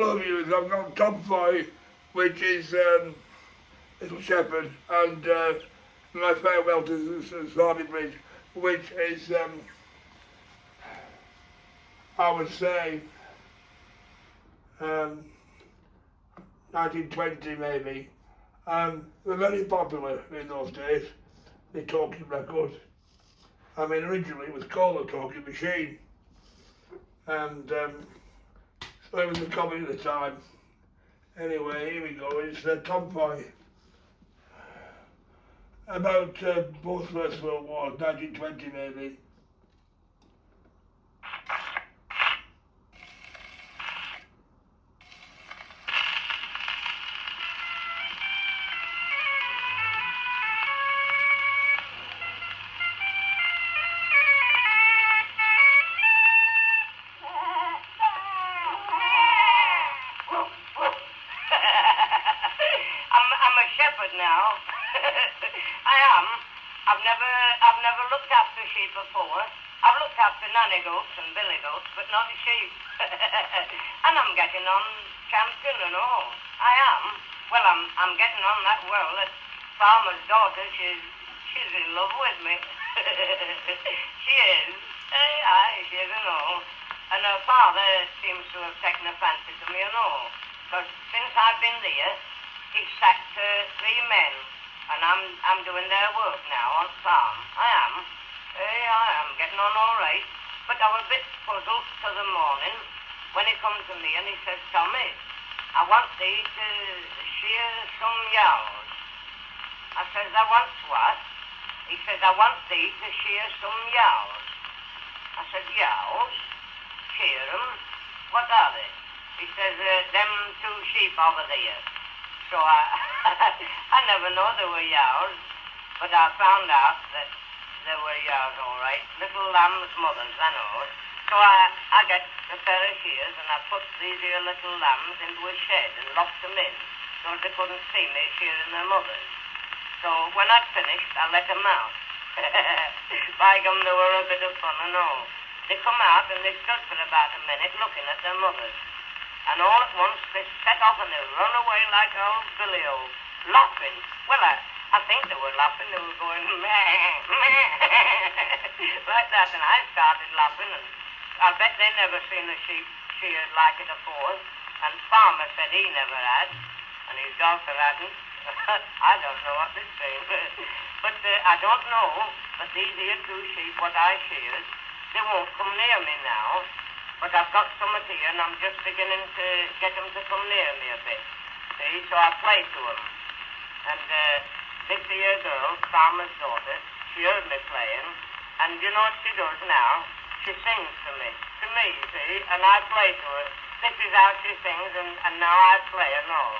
Hello viewers, I've got Tom Foy, which is Little Shepherd, and my farewell to Sarbu Brigg, which is, I would say, 1920 maybe. They're very popular in those days, the talking record. I mean, originally it was called a talking machine, and so it was a comedy at the time. Anyway, here we go, it's Tom Foy. About both First World Wars, 1920 maybe. I'm a shepherd now. I am. I've never looked after sheep before. I've looked after nanny goats and billy goats, but not sheep. And I'm getting on champion and all. I am. Well, I'm getting on that well. That farmer's daughter, she's in love with me. She is. Aye, she is and all. And her father seems to have taken a fancy to me and all. Because since I've been there, he sacked 3 men, and I'm doing their work now on farm. I am. I am getting on all right. But I was a bit puzzled till the morning when he come to me and he says, Tommy, I want thee to shear some yows. I says, I want what? He says, I want thee to shear some yows. I said, yows? Shear 'em? What are they? He says, them 2 sheep over there. So I never know there were yows, but I found out that there were yows all right. Little lambs' mothers, I know. So I get a pair of shears and I put these here little lambs into a shed and locked them in so they couldn't see me shearing their mothers. So when I'd finished, I let them out. By gum, they were a bit of fun and all. They come out and they stood for about a minute looking at their mothers. And all at once they set off and they run away like old Billy O, laughing. Well, I think they were laughing. They were going, meh, meh, like that. And I started laughing, and I bet they never seen a sheep sheared like it afore. And farmer said he never had, and his daughter hadn't. I don't know what they're saying. But I don't know, but these here 2 sheep, what I sheared, they won't come near me now. But I've got some here, and I'm just beginning to get them to come near me a bit. See, so I play to them. And this here girl, farmer's daughter, she heard me playing, and you know what she does now? She sings to me, see, and I play to her. This is how she sings, and now I play and all.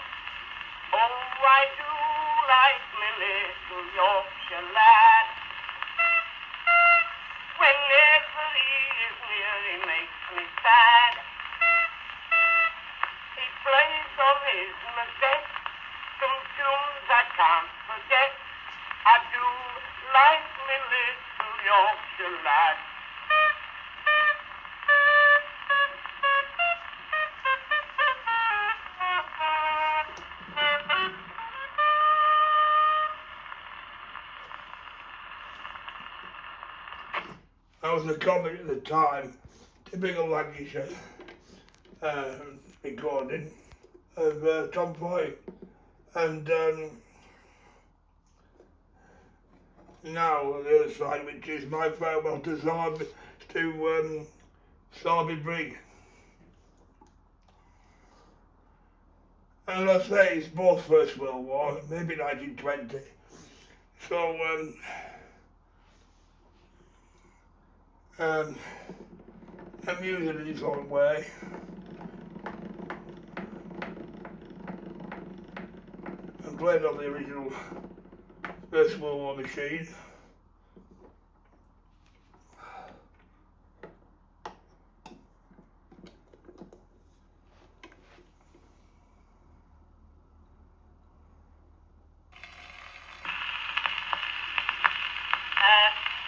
Oh, I do like me little Yorkshire lad. Whenever he is near, he makes me sad. He plays on his mazette some tunes I can't forget. I do like me little Yorkshire lad. That was a comedy at the time, typical Lancashire recording of Tom Foy. And now the other side, which is my farewell to Sarbu Brigg. And I say it's both First World War, maybe 1920. So amusing in its own way. And played on the original First World War machine.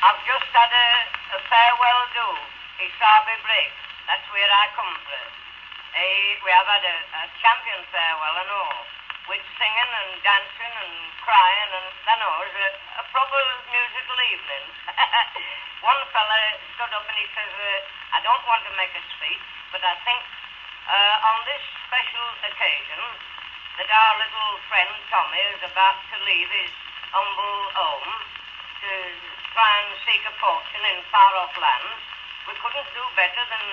I've just had a farewell do. Sarbu Brigg. That's where I come from. we have had a champion farewell and all, with singing and dancing and crying and, a proper musical evening. One fella stood up and he says, I don't want to make a speech, but I think on this special occasion that our little friend Tommy is about to leave his humble home to try and seek a fortune in far-off lands, we couldn't do better than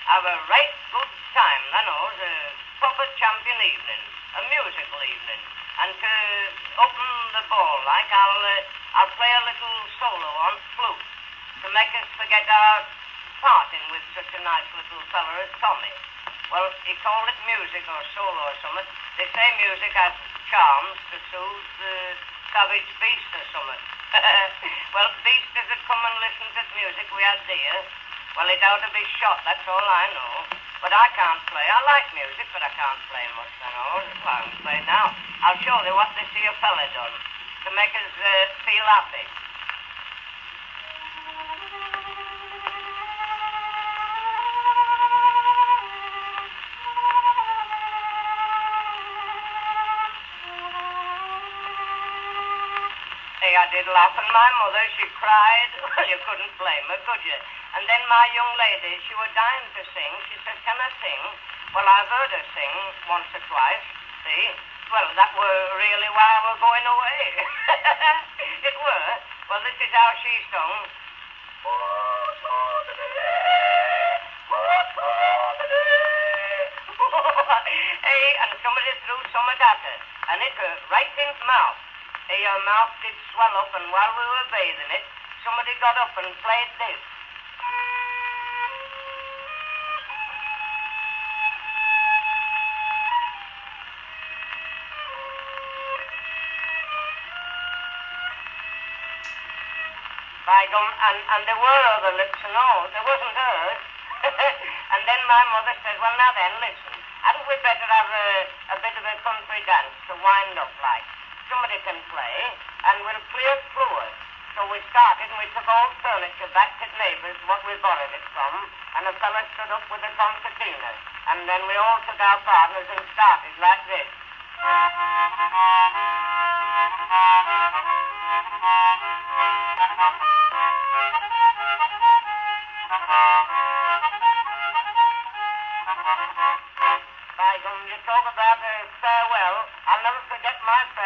have a right good time, a proper champion evening, a musical evening. And to open the ball, like, I'll play a little solo on flute to make us forget our parting with such a nice little fella as Tommy. Well, he called it music or solo or something. They say music has charms to soothe the savage beast or something. Well, beast doesn't come and listen to music we had there. Well, he'd ought to be shot, that's all I know. But I can't play. I like music, but I can't play much, Well, I can play now. I'll show you what this here fella done to make us feel happy. Hey, I did laugh, and my mother, she cried. Well, you couldn't blame her, could you? And then my young lady, she was dying to sing. She said, can I sing? Well, I've heard her sing once or twice, see? Well, that were really while we're going away. It were. Well, this is how she sung. Hey, and somebody threw something at her, and it hurt right in the mouth. Hey, her mouth did swell up, and while we were bathing it, somebody got up and played this. By gum, and there were other lips and all. There wasn't hers. And then my mother said, well, now then, listen. Hadn't we better have a bit of a country dance to wind up like? Somebody can play, and we'll clear floors. So we started, and we took all furniture back to neighbours, what we borrowed it from, and a fella stood up with a concertina. And then we all took our partners and started like this. By gum, you talk about a farewell. I'll never forget my farewell.